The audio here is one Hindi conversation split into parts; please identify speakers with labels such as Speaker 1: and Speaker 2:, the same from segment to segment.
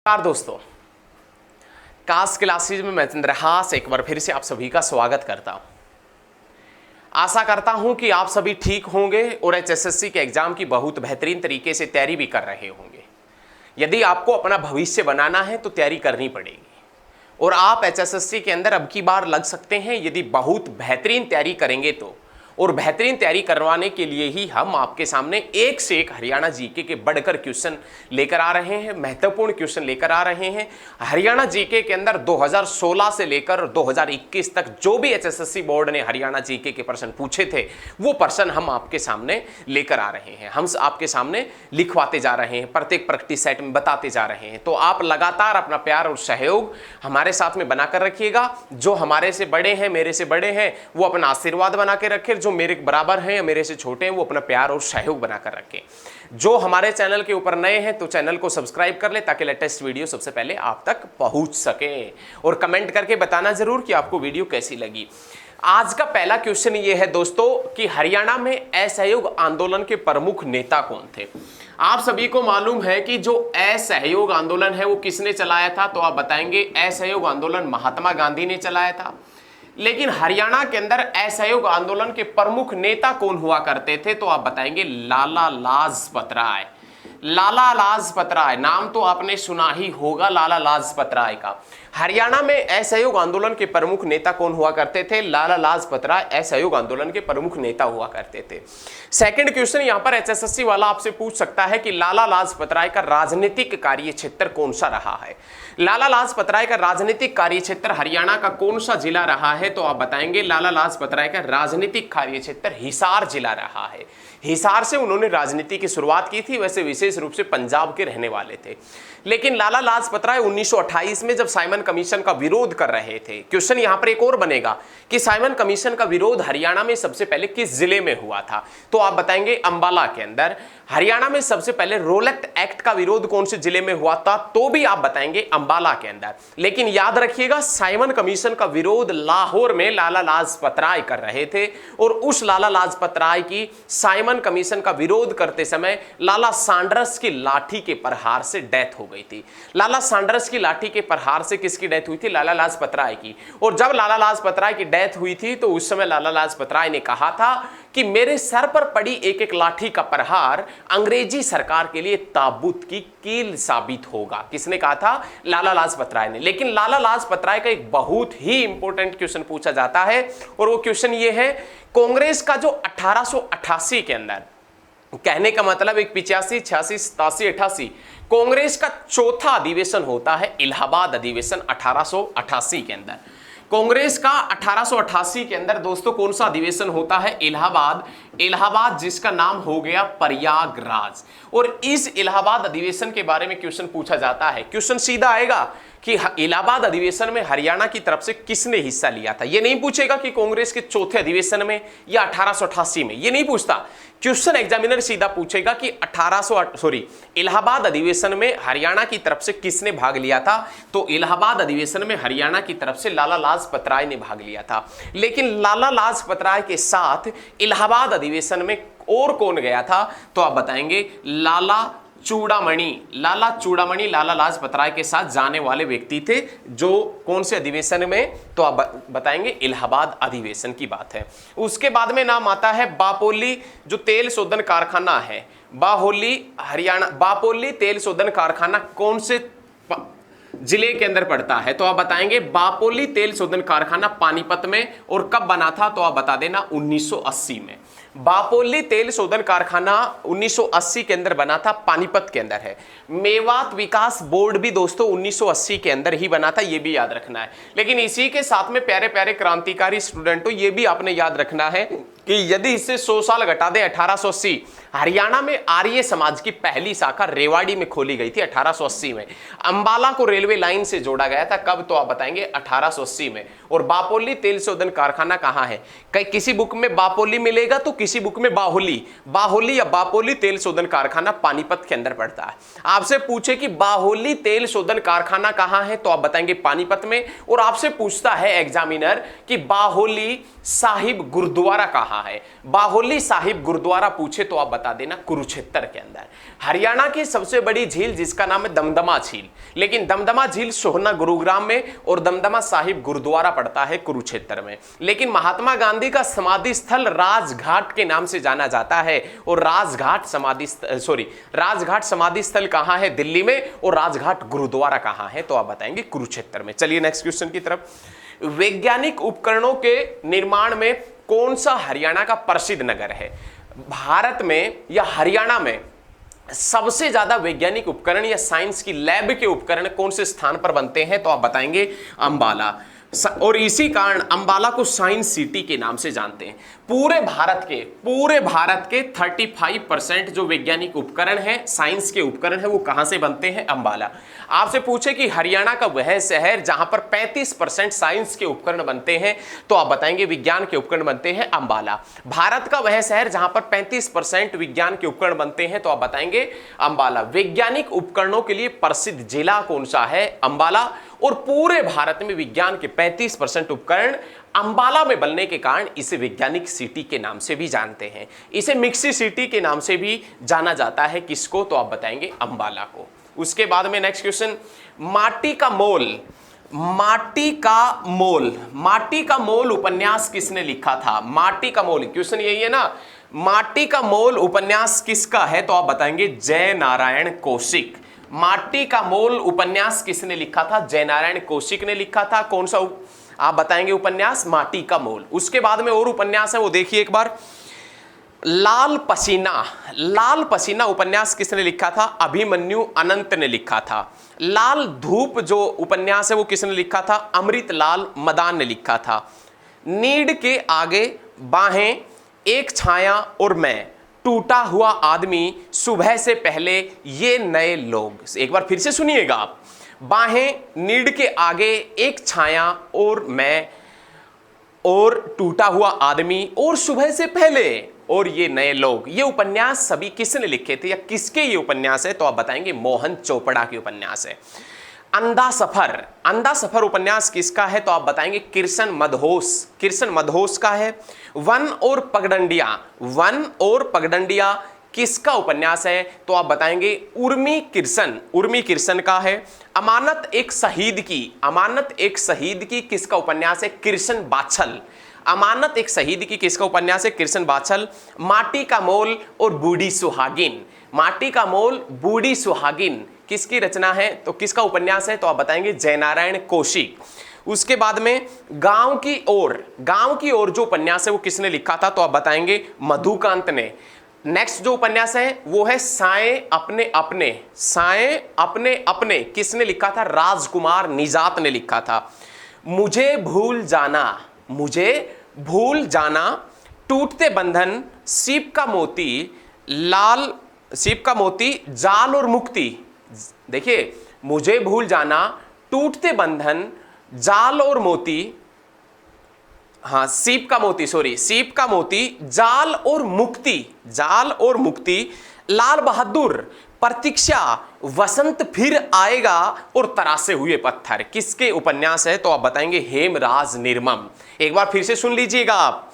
Speaker 1: नमस्कार दोस्तों, कास्ट क्लासेज में मैं चंद्रहास एक बार फिर से आप सभी का स्वागत करता हूं। आशा करता हूं कि आप सभी ठीक होंगे और एचएसएससी के एग्जाम की बहुत बेहतरीन तरीके से तैयारी भी कर रहे होंगे। यदि आपको अपना भविष्य बनाना है तो तैयारी करनी पड़ेगी और आप एचएसएससी के अंदर अब की बार लग सकते हैं यदि बहुत बेहतरीन तैयारी करेंगे तो। और बेहतरीन तैयारी करवाने के लिए ही हम आपके सामने एक से एक हरियाणा जीके के बढ़कर क्वेश्चन लेकर आ रहे हैं, महत्वपूर्ण क्वेश्चन लेकर आ रहे हैं। हरियाणा जीके के अंदर 2016 से लेकर 2021 तक जो भी एचएसएससी बोर्ड ने हरियाणा जीके के प्रश्न पूछे थे वो प्रश्न हम आपके सामने लेकर आ रहे हैं, हम आपके सामने लिखवाते जा रहे हैं, प्रत्येक प्रैक्टिस सेट में बताते जा रहे हैं। तो आप लगातार अपना प्यार और सहयोग हमारे साथ में बनाकर रखिएगा। जो हमारे से बड़े हैं, मेरे से बड़े हैं, वो अपना आशीर्वाद बना के रखें। जो मेरे बराबर हैं या मेरे से छोटे हैं वो अपना प्यार और सहयोग बनाकर रखें। जो हमारे चैनल के ऊपर नए हैं तो चैनल को सब्सक्राइब कर ले ताकि लेटेस्ट वीडियो सबसे पहले आप तक पहुंच सके। और कमेंट करके बताना जरूर कि आपको वीडियो कैसी लगी। आज का पहला क्वेश्चन ये है दोस्तों कि हरियाणा में असहयोग आंदोलन के प्रमुख नेता कौन थे। आप सभी को मालूम है कि जो असहयोग आंदोलन है वो किसने चलाया था, तो आप बताएंगे असहयोग आंदोलन महात्मा गांधी ने चलाया था। लेकिन हरियाणा के अंदर असहयोग आंदोलन के प्रमुख नेता कौन हुआ करते थे, तो आप बताएंगे लाला लाजपत राय। लाला लाजपत राय नाम तो आपने सुना ही होगा, लाला लाजपत राय का। हरियाणा में असहयोग आंदोलन के प्रमुख नेता कौन हुआ करते थे? लाला लाजपत राय असहयोग आंदोलन के प्रमुख नेता हुआ करते थे। सेकंड क्वेश्चन यहां पर एचएसएससी वाला आपसे पूछ सकता है कि लाला लाजपत राय का राजनीतिक कार्य क्षेत्र कौन सा रहा है। लाला लाजपत राय का राजनीतिक कार्य क्षेत्र हरियाणा का कौन सा जिला रहा है, तो आप बताएंगे लाला लाजपत राय का राजनीतिक कार्य क्षेत्र हिसार जिला रहा है। हिसार से उन्होंने राजनीति की शुरुआत की थी। वैसे विशेष रूप से पंजाब के रहने वाले थे। लेकिन लाला लाजपत राय 1928 में जब साइमन कमीशन का विरोध कर रहे थे, क्वेश्चन यहां पर एक और बनेगा कि साइमन कमीशन का विरोध हरियाणा में सबसे पहले किस जिले में हुआ था, तो आप बताएंगे अंबाला के अंदर। हरियाणा में सबसे पहले रोलेक्ट एक्ट का विरोध कौन से जिले में हुआ था, तो भी आप बताएंगे अंबाला के अंदर। लेकिन याद रखिएगा साइमन कमीशन का विरोध लाहौर में लाला लाजपत राय कर रहे थे और उस लाला लाजपत राय की साइमन कमीशन का विरोध करते समय लाला सांडर्स की लाठी के प्रहार से डेथ हो गई थी। लाला सांडर्स की लाठी के प्रहार से किसकी डेथ हुई थी? लाला लाजपत राय की। और जब लाला लाजपत राय की डेथ हुई थी तो उस समय लाला लाजपत राय ने कहा था कि मेरे सर पर पड़ी एक एक लाठी का प्रहार अंग्रेजी सरकार के लिए ताबूत की कील साबित होगा। किसने कहा था? लाला लाजपत राय ने। लेकिन लाला लाजपत राय का एक बहुत ही इंपॉर्टेंट क्वेश्चन पूछा जाता है और वो क्वेश्चन ये है, कांग्रेस का जो 1888 के अंदर, कहने का मतलब एक 85, 86, 87, 88 कांग्रेस का चौथा अधिवेशन होता है इलाहाबाद अधिवेशन 1888 के अंदर। कांग्रेस का 1888 के अंदर दोस्तों कौन सा अधिवेशन होता है? इलाहाबाद, जिसका नाम हो गया प्रयागराज। और इस इलाहाबाद अधिवेशन के बारे में क्वेश्चन पूछा जाता है। क्वेश्चन सीधा आएगा कि इलाहाबाद अधिवेशन में हरियाणा की तरफ से किसने हिस्सा लिया था। यह नहीं पूछेगा कि कांग्रेस के चौथे अधिवेशन में या 1888 में, यह नहीं पूछता। क्वेश्चन एग्जामिनर सीधा पूछेगा कि इलाहाबाद अधिवेशन में हरियाणा की तरफ से किसने भाग लिया था, तो इलाहाबाद अधिवेशन में हरियाणा की तरफ से लाला लाजपत राय ने भाग लिया था। लेकिन लाला लाजपत राय के साथ इलाहाबाद अधिवेशन में और कौन गया था, तो आप बताएंगे लाला चूड़ामणि लाला लाजपत राय के साथ जाने वाले व्यक्ति थे। जो कौन से अधिवेशन में, तो आप बताएंगे इलाहाबाद अधिवेशन की बात है। उसके बाद में नाम आता है बापोली, जो तेल शोधन कारखाना है। बापोली तेल शोधन कारखाना कौन से जिले के अंदर पड़ता है, तो आप बताएंगे बापोली तेल शोधन कारखाना पानीपत में। और कब बना था, तो आप बता देना 1980 में। बापोली तेल शोधन कारखाना 1980 के अंदर बना था, पानीपत के अंदर है। मेवात विकास बोर्ड भी दोस्तों 1980 के अंदर ही बना था, ये भी याद रखना है। लेकिन इसी के साथ में प्यारे प्यारे क्रांतिकारी स्टूडेंटों, ये भी आपने याद रखना है कि यदि इससे 100 साल घटा दें 1880, हरियाणा में आर्य समाज की पहली शाखा रेवाड़ी में खोली गई थी 1880 में। अंबाला को रेलवे लाइन से जोड़ा गया था, कब, तो आप बताएंगे 1880 में। और बापोली तेल शोधन कारखाना कहां है? कहीं किसी बुक में बापोली मिलेगा तो किसी बुक में बाहोली या बापोली तेल शोधन कारखाना पानीपत के अंदर पड़ता है। आपसे पूछे कि बाहोली तेल शोधन कारखाना कहां है, तो आप बताएंगे पानीपत में। और आपसे पूछता है एग्जामिनर कि बाहोली साहिब गुरुद्वारा कहां कहाँ है? बाहोली साहिब गुरुद्वारा पूछे तो आप बता देना कुरुक्षेत्र के अंदर। हरियाणा की सबसे बड़ी झील जिसका नाम है दमदमा झील, लेकिन दमदमा झील सोहना गुरुग्राम में और दमदमा साहिब गुरुद्वारा पड़ता है कुरुक्षेत्र में। लेकिन महात्मा गांधी का समाधि स्थल राजघाट के नाम से जाना जाता है, और राजघाट समाधि स्थल कहां है? दिल्ली में। और राजघाट गुरुद्वारा कहां है? तो आप बताएंगे कुरुक्षेत्र में। चलिए नेक्स्ट क्वेश्चन की तरफ। वैज्ञानिक उपकरणों के निर्माण में कौन सा हरियाणा का प्रसिद्ध नगर है? भारत में या हरियाणा में सबसे ज्यादा वैज्ञानिक उपकरण या साइंस की लैब के उपकरण कौन से स्थान पर बनते हैं? तो आप बताएंगे अंबाला। और इसी कारण अंबाला को साइंस सिटी के नाम से जानते हैं। पूरे भारत के 35% जो वैज्ञानिक उपकरण हैं, साइंस के उपकरण हैं, वो कहां से बनते हैं? अंबाला। आपसे पूछे कि हरियाणा का वह शहर जहां पर 35% साइंस के उपकरण बनते हैं, तो आप बताएंगे विज्ञान के उपकरण बनते हैं अंबाला। भारत का वह शहर जहां पर 35% विज्ञान के उपकरण बनते हैं, तो आप बताएंगे अंबाला। वैज्ञानिक उपकरणों के लिए प्रसिद्ध जिला कौन सा है? अंबाला। और पूरे भारत में विज्ञान के 35% उपकरण अंबाला में बनने के कारण इसे वैज्ञानिक सिटी के नाम से भी जानते हैं। इसे मिक्सी सिटी के नाम से भी जाना जाता है। किसको? तो आप बताएंगे अंबाला को। उसके बाद में नेक्स्ट क्वेश्चन, माटी का मोल उपन्यास किसने लिखा था? माटी का मोल, क्वेश्चन यही है ना, माटी का मोल उपन्यास किसका है? तो आप बताएंगे जयनारायण कौशिक। माटी का मोल उपन्यास किसने लिखा था? जयनारायण कौशिक ने लिखा था। कौन सा आप बताएंगे उपन्यास? माटी का मोल। उसके बाद में और उपन्यास है, वो देखिए एक बार। लाल पसीना उपन्यास किसने लिखा था? अभिमन्यु अनंत ने लिखा था। लाल धूप जो उपन्यास है वो किसने लिखा था? अमृतलाल मदान ने लिखा था। नीड के आगे बाहें, एक छाया और मैं, टूटा हुआ आदमी, सुबह से पहले, ये नए लोग। एक बार फिर से सुनिएगा आप। बाहें, नीड के आगे, एक छाया और मैं, और टूटा हुआ आदमी, और सुबह से पहले, और ये नए लोग। ये उपन्यास सभी किसने लिखे थे या किसके ये उपन्यास है? तो आप बताएंगे मोहन चोपड़ा के उपन्यास है। अंधा सफर उपन्यास किसका है? तो आप बताएंगे कृष्ण मदहोस का है। वन और पगडंडिया किसका उपन्यास है? तो आप बताएंगे उर्मी कृष्ण का है। अमानत एक शहीद की किसका उपन्यास है? कृष्ण बाछल। अमानत एक शहीद की किसका उपन्यास है? कृष्ण बाछल। माटी का मोल और बूढ़ी सुहागिन किसकी रचना है? तो किसका उपन्यास है? तो आप बताएंगे जयनारायण कौशिक। उसके बाद में गांव की ओर जो उपन्यास है वो किसने लिखा था? तो आप बताएंगे मधुकांत ने। नेक्स्ट जो उपन्यास है वो है साए अपने अपने किसने लिखा था? राजकुमार निजात ने लिखा था। मुझे भूल जाना, टूटते बंधन, सीप का मोती, जाल और मुक्ति। देखिए, मुझे भूल जाना, टूटते बंधन, जाल और मोती, सीप का मोती, जाल और मुक्ति, लाल बहादुर, प्रतीक्षा, वसंत फिर आएगा, और तरासे हुए पत्थर किसके उपन्यास है? तो आप बताएंगे हेमराज निर्मम। एक बार फिर से सुन लीजिएगा आप।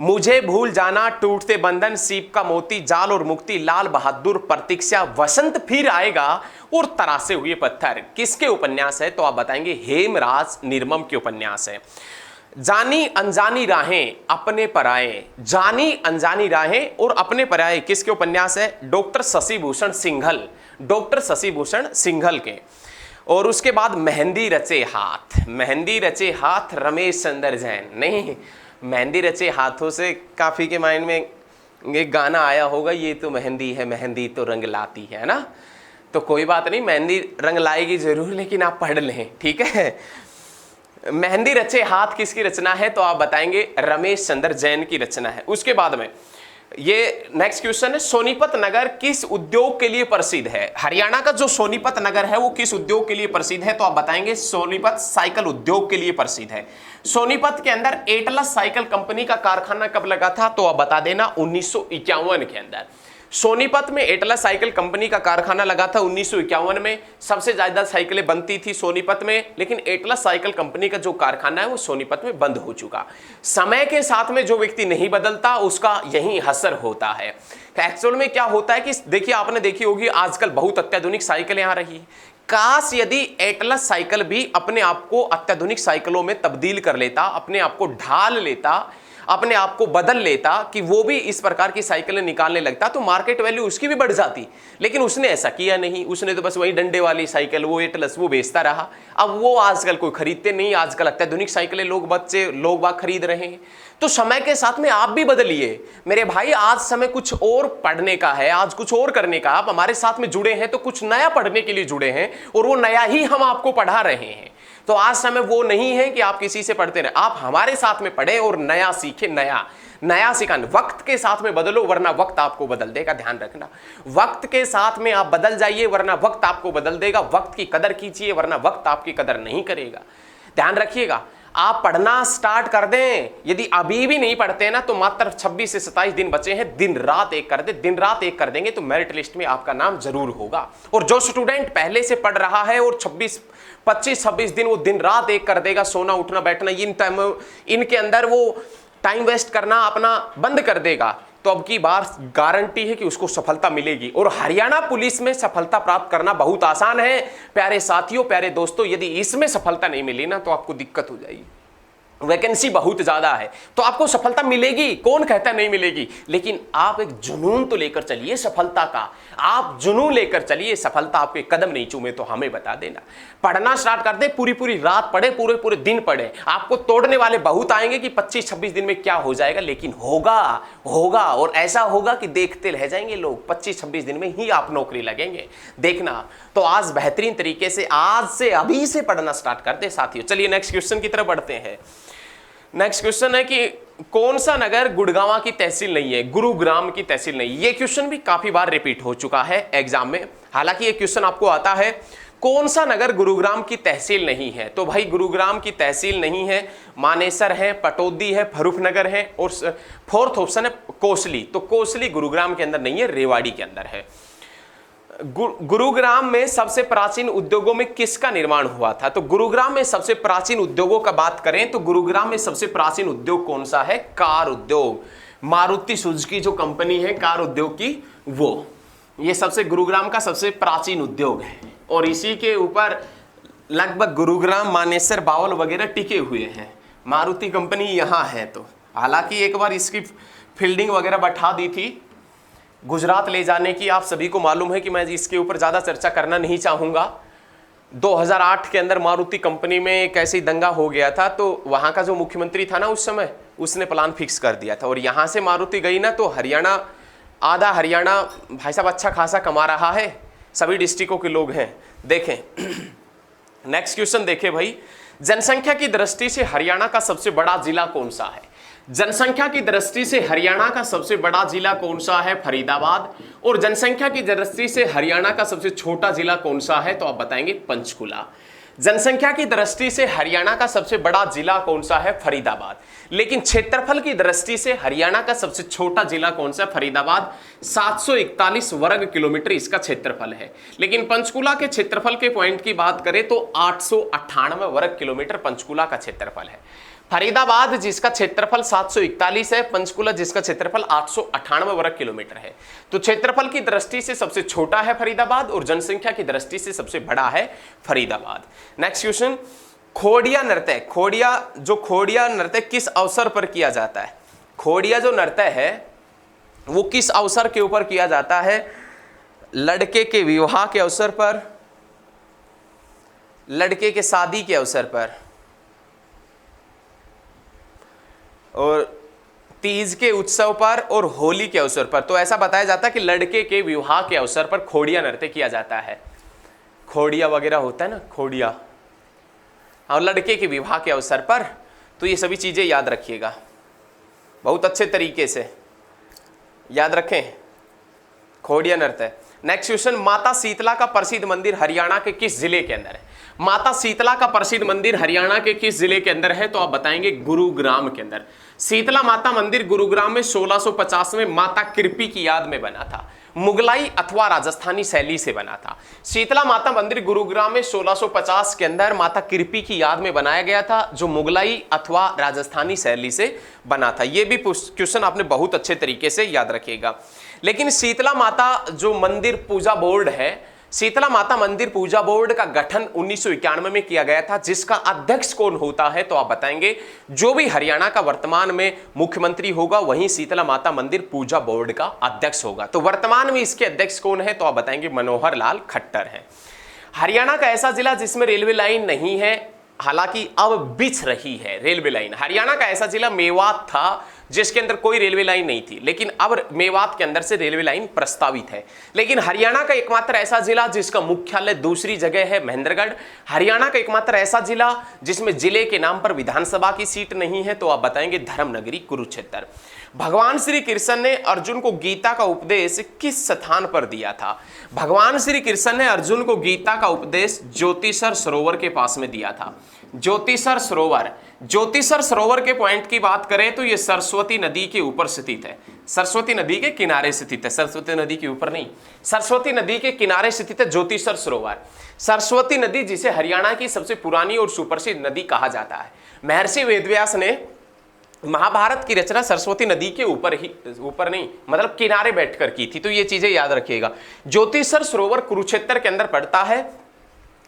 Speaker 1: मुझे भूल जाना, टूटते बंधन, सीप का मोती, जाल और मुक्ति, लाल बहादुर, प्रतीक्षा, वसंत फिर आएगा, और तरासे हुए पत्थर किसके उपन्यास है? तो आप बताएंगे हेमराज निर्मम के उपन्यास है। जानी अनजानी राहें अपने और अपने पराये किसके उपन्यास है? डॉक्टर शशिभूषण सिंघल के। और उसके बाद मेहंदी रचे हाथ रमेश चंद्र जैन। नहीं, मेहंदी रचे हाथों से काफी के माइंड में एक गाना आया होगा, ये तो मेहंदी है, मेहंदी तो रंग लाती है ना। तो कोई बात नहीं, मेहंदी रंग लाएगी जरूर, लेकिन आप पढ़ लें, ठीक है। मेहंदी रचे हाथ किसकी रचना है? तो आप बताएंगे रमेश चंद्र जैन की रचना है। उसके बाद में ये नेक्स्ट क्वेश्चन है, सोनीपत नगर किस उद्योग के लिए प्रसिद्ध है? हरियाणा का जो सोनीपत नगर है वो किस उद्योग के लिए प्रसिद्ध है? तो आप बताएंगे सोनीपत साइकिल उद्योग के लिए प्रसिद्ध है। सोनीपत के अंदर एटलस साइकिल कंपनी का कारखाना कब लगा था? तो आप बता देना 1951 के अंदर। सोनीपत में एटलस साइकिल कंपनी का कारखाना लगा था 1951 में। सबसे ज्यादा साइकिलें बनती थी सोनीपत में, लेकिन एटलस साइकिल कंपनी का जो कारखाना है वो सोनीपत में बंद हो चुका। समय के साथ में जो व्यक्ति नहीं बदलता उसका यही असर होता है। एक्चुअल में क्या होता है कि देखिए, आपने देखी होगी आजकल बहुत अत्याधुनिक साइकिलें आ रही है। काश यदि एटलस साइकिल भी अपने आप को अत्याधुनिक साइकिलों में तब्दील कर लेता, अपने आप को ढाल लेता, अपने आप को बदल लेता, कि वो भी इस प्रकार की साइकिलें निकालने लगता, तो मार्केट वैल्यू उसकी भी बढ़ जाती। लेकिन उसने ऐसा किया नहीं। उसने तो बस वही डंडे वाली साइकिल, वो एटलस, वो बेचता रहा। अब वो आजकल कोई खरीदते नहीं। आजकल अत्याधुनिक साइकिलें लोग बाग खरीद रहे हैं। तो समय के साथ में आप भी बदलिए मेरे भाई। आज समय कुछ और पढ़ने का है, आज कुछ और करने का। आप हमारे साथ में जुड़े हैं तो कुछ नया पढ़ने के लिए जुड़े हैं, और वो नया ही हम आपको पढ़ा रहे हैं। तो आज समय वो नहीं है कि आप किसी से पढ़ते रहे, आप हमारे साथ में पढ़े और नया सीखे। नया सिखाने, वक्त के साथ में बदलो वरना वक्त आपको बदल देगा। ध्यान रखना, वक्त के साथ में आप बदल जाइए वरना वक्त आपको बदल देगा। वक्त की कदर कीजिए वरना वक्त आपकी कदर नहीं करेगा। ध्यान रखिएगा, आप पढ़ना स्टार्ट कर दें। यदि अभी भी नहीं पढ़ते ना तो मात्र 26 से 27 दिन बचे हैं। दिन रात एक कर दे, दिन रात एक कर देंगे तो मेरिट लिस्ट में आपका नाम जरूर होगा। और जो स्टूडेंट पहले से पढ़ रहा है और 25-26 दिन वो दिन रात एक कर देगा, सोना उठना बैठना इनके अंदर वो टाइम वेस्ट करना अपना बंद कर देगा, तो अब की बार गारंटी है कि उसको सफलता मिलेगी। और हरियाणा पुलिस में सफलता प्राप्त करना बहुत आसान है प्यारे साथियों, प्यारे दोस्तों। यदि इसमें सफलता नहीं मिली ना तो आपको दिक्कत हो जाएगी। वैकेंसी बहुत ज्यादा है तो आपको सफलता मिलेगी, कौन कहता नहीं मिलेगी, लेकिन आप एक जुनून तो लेकर चलिए सफलता का। आप जुनून लेकर चलिए, सफलता आपके कदम नहीं चूमे तो हमें बता देना। पढ़ना स्टार्ट कर दे, पूरी पूरी रात पढ़े, पूरे पूरे दिन पढ़े। आपको तोड़ने वाले बहुत आएंगे कि 25-26 दिन में क्या हो जाएगा, लेकिन होगा और ऐसा होगा कि देखते रह जाएंगे लोग। 25-26 दिन में ही आप नौकरी लगेंगे, देखना। तो आज बेहतरीन तरीके से आज से अभी से पढ़ना स्टार्ट कर दे साथियों। चलिए नेक्स्ट क्वेश्चन की तरफ बढ़ते हैं। नेक्स्ट क्वेश्चन है कि कौन सा नगर गुड़गांव की तहसील नहीं है, गुरुग्राम की तहसील नहीं। ये क्वेश्चन भी काफी बार रिपीट हो चुका है एग्जाम में। हालांकि ये क्वेश्चन आपको आता है, कौन सा नगर गुरुग्राम की तहसील नहीं है। तो भाई गुरुग्राम की तहसील नहीं है, मानेसर है, पटौदी है, फरूखनगर है, और फोर्थ ऑप्शन है कोसली। तो कोसली गुरुग्राम के अंदर नहीं है, रेवाड़ी के अंदर है। गुरुग्राम में सबसे प्राचीन उद्योगों में किसका निर्माण हुआ था। तो गुरुग्राम में सबसे प्राचीन उद्योगों का बात करें तो गुरुग्राम में सबसे प्राचीन उद्योग कौन सा है, कार उद्योग। मारुति सुजुकी जो कंपनी है कार उद्योग की, वो ये सबसे गुरुग्राम का सबसे प्राचीन उद्योग है। और इसी के ऊपर लगभग गुरुग्राम, मानेसर, बावल वगैरह टिके हुए हैं। मारुति कंपनी यहाँ है। तो हालांकि एक बार इसकी फील्डिंग वगैरह बैठा दी थी गुजरात ले जाने की, आप सभी को मालूम है कि मैं इसके ऊपर ज़्यादा चर्चा करना नहीं चाहूँगा। 2008 के अंदर मारुति कंपनी में एक ऐसी दंगा हो गया था, तो वहाँ का जो मुख्यमंत्री था ना उस समय, उसने प्लान फिक्स कर दिया था। और यहाँ से मारुति गई ना तो हरियाणा, आधा हरियाणा भाई साहब अच्छा खासा कमा रहा है, सभी डिस्ट्रिक्टों के लोग हैं। देखें नेक्स्ट क्वेश्चन देखें भाई, जनसंख्या की दृष्टि से हरियाणा का सबसे बड़ा जिला कौन सा है। जनसंख्या की दृष्टि से हरियाणा का सबसे बड़ा जिला कौन सा है, फरीदाबाद। और जनसंख्या की दृष्टि से हरियाणा का सबसे छोटा जिला कौन सा है, तो आप बताएंगे पंचकुला। जनसंख्या की दृष्टि से हरियाणा का सबसे बड़ा जिला कौन सा है, फरीदाबाद। लेकिन क्षेत्रफल की दृष्टि से हरियाणा का सबसे छोटा जिला कौन सा है, फरीदाबाद। 741 वर्ग किलोमीटर इसका क्षेत्रफल है। लेकिन पंचकुला के क्षेत्रफल के पॉइंट की बात करें तो 898 वर्ग किलोमीटर पंचकुला का क्षेत्रफल है। फरीदाबाद जिसका क्षेत्रफल 741 है, पंचकुला जिसका क्षेत्रफल 898 वर्ग किलोमीटर है। तो क्षेत्रफल की दृष्टि से सबसे छोटा है फरीदाबाद और जनसंख्या की दृष्टि से सबसे बड़ा है फरीदाबाद। नेक्स्ट क्वेश्चन, खोड़िया नृत्य। खोड़िया नृत्य किस अवसर पर किया जाता है। खोड़िया जो नृत्य है वो किस अवसर के ऊपर किया जाता है, लड़के के विवाह के अवसर पर, लड़के के शादी के अवसर पर, और तीज के उत्सव पर, और होली के अवसर पर। तो ऐसा बताया जाता है कि लड़के के विवाह के अवसर पर खोड़िया नृत्य किया जाता है। खोड़िया वगैरह होता है ना, खोड़िया, और लड़के के विवाह के अवसर पर। तो ये सभी चीजें याद रखिएगा, बहुत अच्छे तरीके से याद रखें। खोड़िया नृत्य नेक्स्ट क्वेश्चन, माता शीतला का प्रसिद्ध मंदिर हरियाणा के किस जिले के अंदर है? माता शीतला का प्रसिद्ध मंदिर हरियाणा के किस जिले के अंदर है? तो आप बताएंगे गुरुग्राम के अंदर। शीतला माता मंदिर गुरुग्राम में 1650 में माता कृपी की याद में बना था। मुगलाई अथवा राजस्थानी शैली से बना था। शीतला माता मंदिर गुरुग्राम में 1650 के अंदर माता कृपी की याद में बनाया गया था, जो मुगलाई अथवा राजस्थानी शैली से बना था। यह भी क्वेश्चन आपने बहुत अच्छे तरीके से याद रखिएगा। लेकिन शीतला माता जो मंदिर पूजा बोर्ड है, शीतला माता मंदिर पूजा बोर्ड का गठन 1991 में किया गया था, जिसका अध्यक्ष कौन होता है? तो आप बताएंगे जो भी हरियाणा का वर्तमान में मुख्यमंत्री होगा वही शीतला माता मंदिर पूजा बोर्ड का अध्यक्ष होगा। तो वर्तमान में इसके अध्यक्ष कौन है? तो आप बताएंगे मनोहर लाल खट्टर है। हरियाणा का ऐसा जिला जिसमें रेलवे लाइन नहीं है, हालांकि अब बिछ रही है रेलवे लाइन। हरियाणा का ऐसा जिला मेवात था जिसके अंदर कोई रेलवे लाइन नहीं थी, लेकिन अब मेवात के अंदर से रेलवे लाइन प्रस्तावित है। लेकिन हरियाणा का एकमात्र ऐसा जिला जिसका मुख्यालय दूसरी जगह है महेंद्रगढ़। हरियाणा का एकमात्र ऐसा जिला जिसमें जिले के नाम पर विधानसभा की सीट नहीं है, तो आप बताएंगे धर्मनगरी कुरुक्षेत्र। भगवान श्री कृष्ण ने अर्जुन को गीता का उपदेश किस स्थान पर दिया था? भगवान श्री कृष्ण ने अर्जुन को गीता का उपदेश ज्योतिषर सरोवर के पास में दिया था। ज्योतिषर सरोवर, ज्योतिषर सरोवर के पॉइंट की बात करें तो यह सरस्वती नदी के ऊपर स्थित है। सरस्वती नदी के किनारे स्थित है, सरस्वती नदी के ऊपर नहीं, सरस्वती नदी के किनारे स्थित है ज्योतिषर सरोवर। सरस्वती नदी जिसे हरियाणा की सबसे पुरानी और सुप्रसिद्ध नदी कहा जाता है। महर्षि वेदव्यास ने महाभारत की रचना सरस्वती नदी के ऊपर नहीं मतलब किनारे बैठकर की थी, तो ये चीजें याद रखिएगा। ज्योतिषर सरोवर कुरुक्षेत्र के अंदर पड़ता है,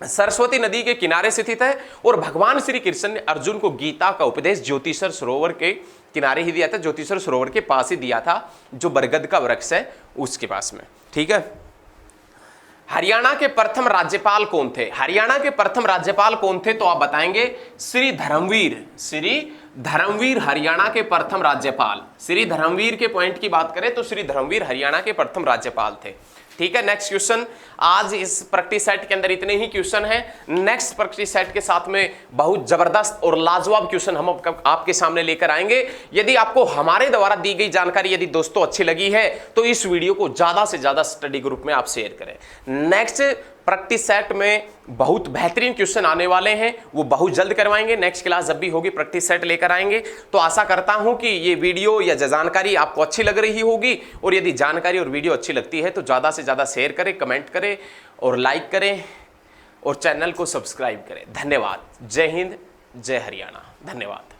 Speaker 1: सरस्वती नदी के किनारे स्थित है, और भगवान श्री कृष्ण ने अर्जुन को गीता का उपदेश ज्योतिषर सरोवर के किनारे ही दिया था, ज्योतिषर सरोवर के पास ही दिया था, जो बरगद का वृक्ष है उसके पास में। ठीक है। हरियाणा के प्रथम राज्यपाल कौन थे? हरियाणा के प्रथम राज्यपाल कौन थे? तो आप बताएंगे श्री धर्मवीर। श्री धर्मवीर हरियाणा के प्रथम राज्यपाल। श्री धर्मवीर के पॉइंट की बात करें तो श्री धर्मवीर हरियाणा के प्रथम राज्यपाल थे। ठीक है। नेक्स्ट क्वेश्चन, आज इस प्रैक्टिस सेट के अंदर इतने ही क्वेश्चन हैं। नेक्स्ट प्रैक्टिस सेट के साथ में बहुत जबरदस्त और लाजवाब क्वेश्चन हम आपके सामने लेकर आएंगे। यदि आपको हमारे द्वारा दी गई जानकारी यदि दोस्तों अच्छी लगी है तो इस वीडियो को ज्यादा से ज्यादा स्टडी ग्रुप में आप शेयर करें। नेक्स्ट प्रैक्टिस सेट में बहुत बेहतरीन क्वेश्चन आने वाले हैं, वो बहुत जल्द करवाएंगे। नेक्स्ट क्लास जब भी होगी प्रैक्टिस सेट लेकर आएंगे। तो आशा करता हूं कि ये वीडियो या जानकारी आपको अच्छी लग रही होगी, और यदि जानकारी और वीडियो अच्छी लगती है तो ज़्यादा से ज़्यादा शेयर करें, कमेंट करें और लाइक करें और चैनल को सब्सक्राइब करें। धन्यवाद। जय हिंद, जय हरियाणा। धन्यवाद।